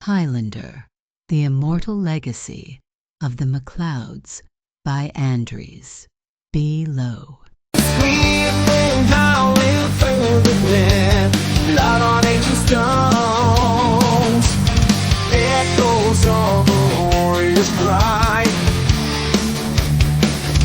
Highlander, The Immortal Legacy of the MacLeods by Andries. Below. Screaming, howling, further blood on ancient stones. Echoes of a warrior's cry.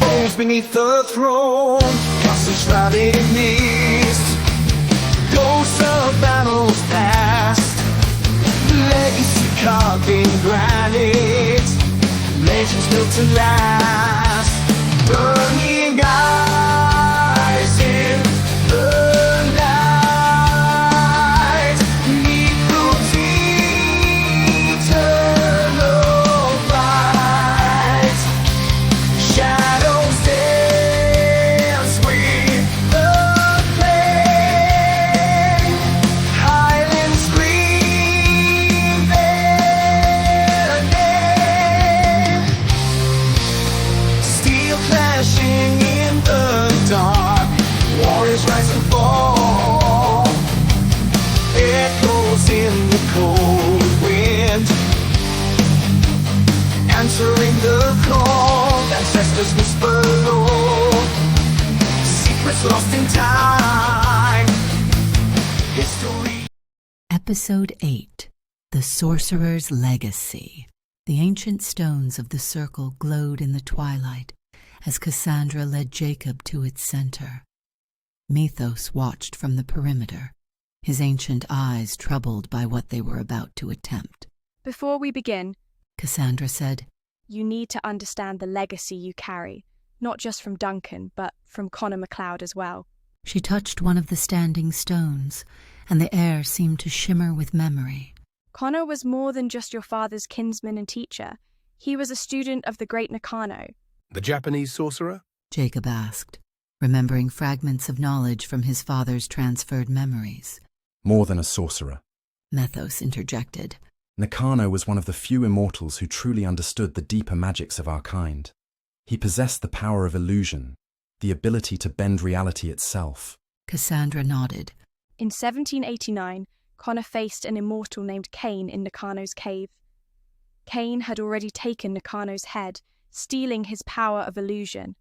Bones beneath the throne, castles shrouded in mist. Ghosts of battles past. Legacy carved in granite. Legends built to last. Burning eyes in the night. Neath eternal light. Shadows dance with the flame. Highlands scream their name. Steel clashing in the dark. Warriors rise and fall. Echoes in the cold wind. Answering the call. Ancestors whisper low. Secrets lost in time. History. Episode 8. The Sorcerer's Legacy. The ancient stones of the circle glowed in the twilight as Cassandra led Jacob to its center. Mythos watched from the perimeter, his ancient eyes troubled by what they were about to attempt. Before we begin, Cassandra said, you need to understand the legacy you carry, not just from Duncan, but from Conor MacLeod as well. She touched one of the standing stones, and the air seemed to shimmer with memory. Conor was more than just your father's kinsman and teacher. He was a student of the great Nakano. The Japanese sorcerer? Jacob asked, remembering fragments of knowledge from his father's transferred memories. More than a sorcerer. Mythos interjected. Nakano was one of the few immortals who truly understood the deeper magics of our kind. He possessed the power of illusion, the ability to bend reality itself. Cassandra nodded. In 1789, Conor faced an immortal named Kane in Nakano's cave. Kane had already taken Nakano's head, stealing his power of illusion.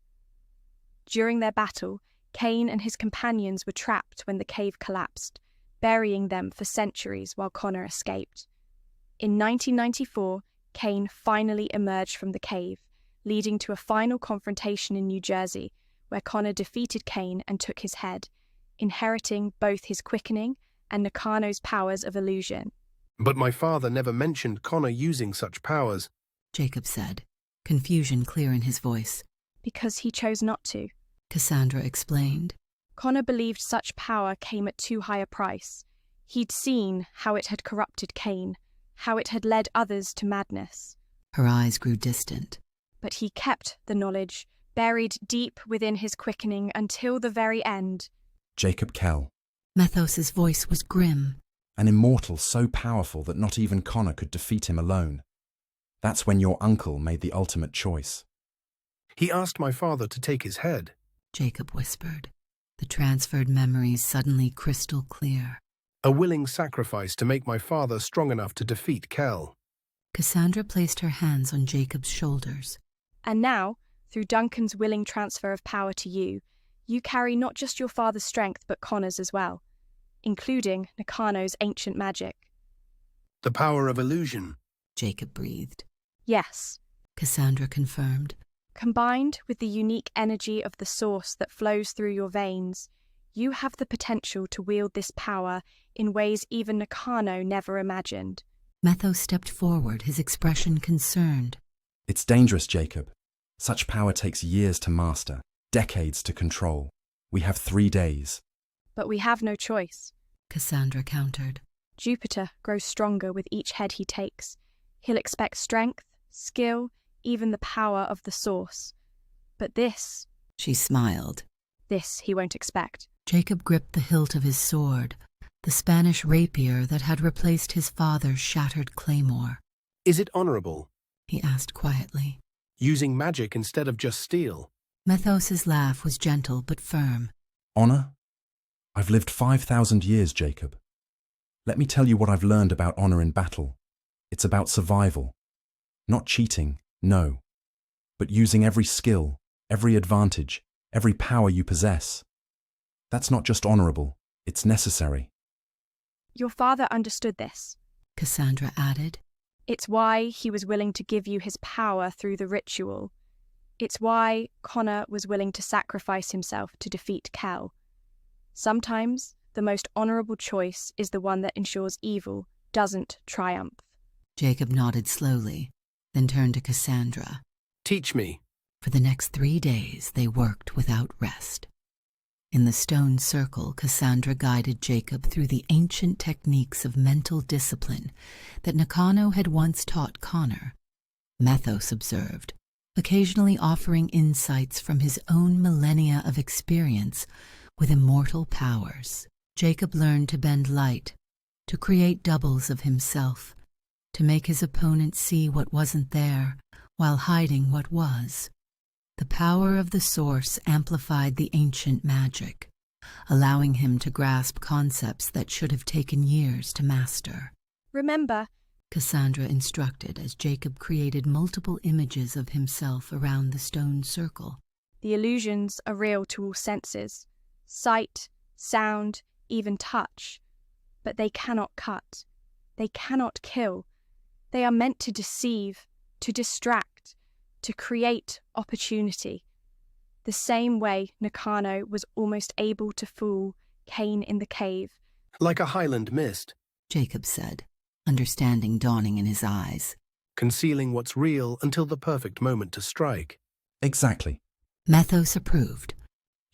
During their battle, Kane and his companions were trapped when the cave collapsed, burying them for centuries while Conor escaped. In 1994, Kane finally emerged from the cave, leading to a final confrontation in New Jersey, where Conor defeated Kane and took his head, inheriting both his quickening and Nakano's powers of illusion. But my father never mentioned Conor using such powers, Jacob said, confusion clear in his voice. Because he chose not to. Cassandra explained. Conor believed such power came at too high a price. He'd seen how it had corrupted Kane, how it had led others to madness. Her eyes grew distant. But he kept the knowledge, buried deep within his quickening until the very end. Jacob Kell. Mythos's voice was grim. An immortal so powerful that not even Conor could defeat him alone. That's when your uncle made the ultimate choice. He asked my father to take his head, Jacob whispered, the transferred memories suddenly crystal clear. a willing sacrifice to make my father strong enough to defeat Kell. Cassandra placed her hands on Jacob's shoulders. And now, through Duncan's willing transfer of power to you, you carry not just your father's strength but Conor's as well, including Nakano's ancient magic. The power of illusion. Jacob breathed. Yes. Cassandra confirmed. Combined with the unique energy of the source that flows through your veins, you have the potential to wield this power in ways even Nakano never imagined. Mythos stepped forward, his expression concerned. It's dangerous, Jacob. Such power takes years to master, decades to control. We have 3 days. But we have no choice. Cassandra countered. Jupiter grows stronger with each head he takes. He'll expect strength, skill, even the power of the source. But this... She smiled. This he won't expect. Jacob gripped the hilt of his sword, the Spanish rapier that had replaced his father's shattered claymore. Is it honorable? He asked quietly. Using magic instead of just steel? Mythos's laugh was gentle but firm. Honor? I've lived 5,000 years, Jacob. Let me tell you what I've learned about honor in battle. It's about survival. Not cheating, no, but using every skill, every advantage, every power you possess. That's not just honorable, it's necessary. Your father understood this. Cassandra added. It's why he was willing to give you his power through the ritual. It's why Connor was willing to sacrifice himself to defeat Kell. Sometimes the most honorable choice is the one that ensures evil doesn't triumph. Jacob nodded slowly, then turned to Cassandra. Teach me. For the next 3 days, they worked without rest. In the stone circle, Cassandra guided Jacob through the ancient techniques of mental discipline that Nakano had once taught Connor. Methos observed, occasionally offering insights from his own millennia of experience with immortal powers. Jacob learned to bend light, to create doubles of himself, to make his opponent see what wasn't there while hiding what was. The power of the source amplified the ancient magic, allowing him to grasp concepts that should have taken years to master. Remember, Cassandra instructed as Jacob created multiple images of himself around the stone circle. the illusions are real to all senses, sight, sound, even touch. But they cannot cut. They cannot kill. They are meant to deceive, to distract, to create opportunity. The same way Nakano was almost able to fool Kane in the cave. Like a Highland mist, Jacob said, understanding dawning in his eyes. concealing what's real until the perfect moment to strike. Exactly. Methos approved.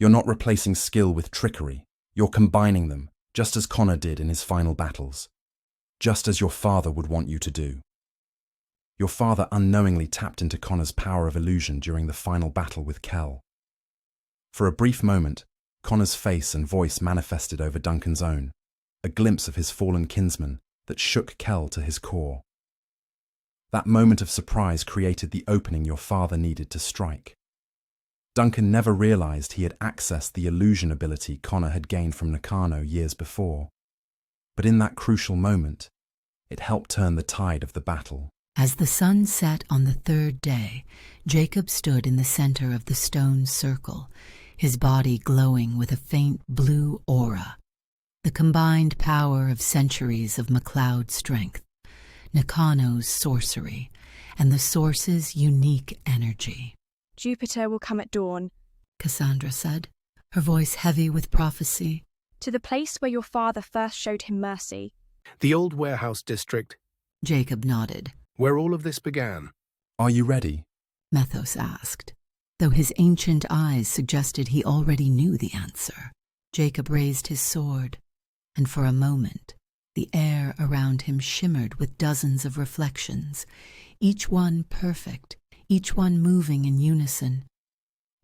You're not replacing skill with trickery. You're combining them, just as Connor did in his final battles. Just as your father would want you to do. Your father unknowingly tapped into Connor's power of illusion during the final battle with Kell. For a brief moment, Connor's face and voice manifested over Duncan's own, a glimpse of his fallen kinsman that shook Kell to his core. That moment of surprise created the opening your father needed to strike. Duncan never realized he had accessed the illusion ability Connor had gained from Nakano years before. But in that crucial moment, it helped turn the tide of the battle. As the sun set on the third day, Jacob stood in the center of the stone circle, his body glowing with a faint blue aura. The combined power of centuries of MacLeod strength, Nakano's sorcery, and the source's unique energy. Jupiter will come at dawn, Cassandra said, her voice heavy with prophecy. to the place where your father first showed him mercy. The old warehouse district, Jacob nodded. where all of this began. Are you ready? Methos asked, though his ancient eyes suggested he already knew the answer. Jacob raised his sword, and for a moment, the air around him shimmered with dozens of reflections, each one perfect, each one moving in unison.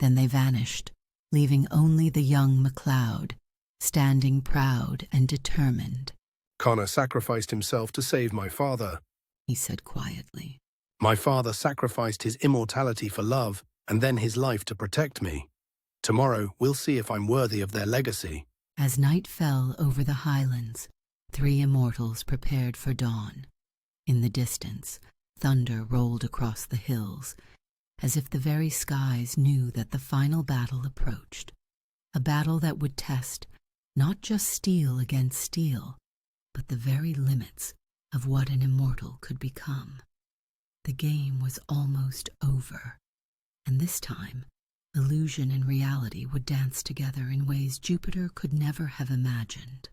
Then they vanished, leaving only the young MacLeod, standing proud and determined. Connor sacrificed himself to save my father. He said quietly. My father sacrificed his immortality for love, and then his life to protect me. Tomorrow, we'll see if I'm worthy of their legacy. As night fell over the highlands, 3 immortals prepared for dawn. In the distance, thunder rolled across the hills, as if the very skies knew that the final battle approached. A battle that would test not just steel against steel, but the very limits of what an immortal could become. The game was almost over, and this time, illusion and reality would dance together in ways Jupiter could never have imagined.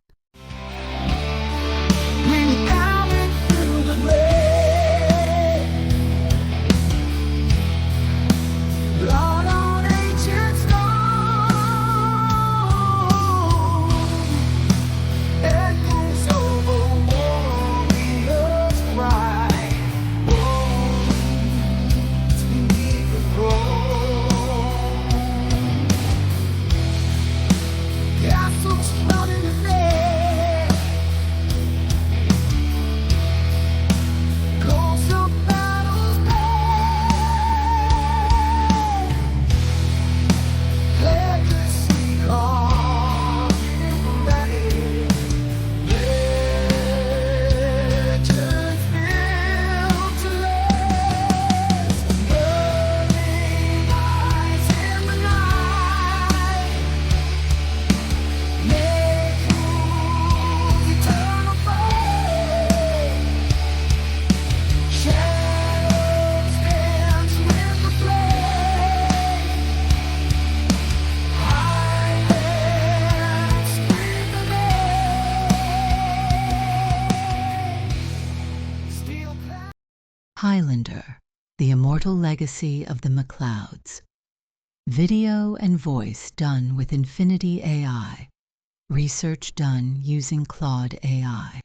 Highlander, The Immortal Legacy of the MacLeods. Video and voice done with Infinity AI. Research done using Claude AI.